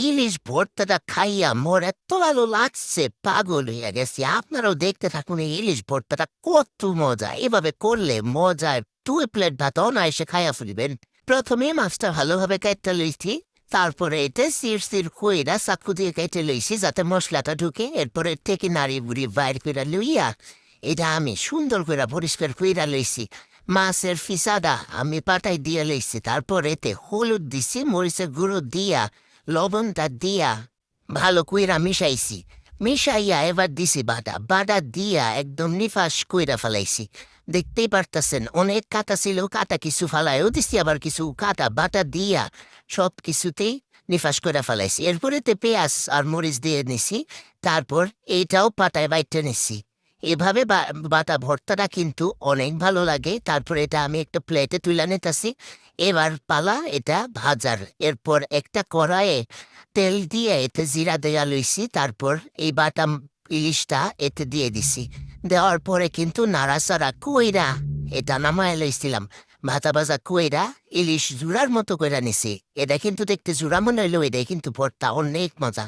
ইলিশ ভর্তাটা খাইয়া মোর এত ভালো লাগছে, পাগল হইয়া গেছি। আপনারাও দেখতে থাকুন, এই ইলিশ ভর্তাটা কত মজা। এভাবে করলে মজায় 2 প্লেট ভাত অনায়াসে খাইয়া ফেলবেন। প্রথমে মাছটা ভালোভাবে কেটে লইছি, তারপরে এতে সির কইরা চাকু দিয়ে কেটে লইছি যাতে মশলাটা ঢুকে। এরপরে থেকে নাড়ি বুড়ি বাইর করে লইয়া এটা আমি সুন্দর করে পরিষ্কার কইরা লইছি। মাছের ফিসাদা আমি পাটায় দিয়ে লইছি, তারপর এতে হলুদ দিছি, মরিচের গুঁড়ো দিয়া লবণটা দিয়া ভালো কইরা মিশাইছি। মিশাইয়া এবার দিছি বাটা বাটা দিয়া একদম নিফাস কইরা ফেলাইছি। দেখতেই পারতাছেন অনেক কাটা ছিল, কাটা কিছু ফালাইও দিছি, আবার কিছু কাটা বাটা দিয়া সব কিছুতেই নিফাস করে ফেলাইছি। এরপরে পেঁয়াজ আর মরিচ দিয়ে নিছি, তারপর এইটাও পাটায় বাইটে নিছি। এভাবে বাটা ভর্তাটা কিন্তু অনেক ভালো লাগে। তারপর এটা আমি একটা প্লেটে তুলে নিতেছি। এবার পালা এটা ভাজার। এরপর একটা কড়াইয়ে তেল দিয়ে এতে জিরা দেয়া লইছি, তারপর এই বাটা ইলিশটা এতে দিয়ে দিছি। দেওয়ার পরে কিন্তু নাড়াচাড়া কইরা এটা নামায় লইছিলাম। ভাজা ভাজা কইরা ইলিশ জুড়ার মতো কইরা নিছি। এটা কিন্তু দেখতে জুড়া মনে হইলেও এটাই কিন্তু ভর্তা অনেক মজা।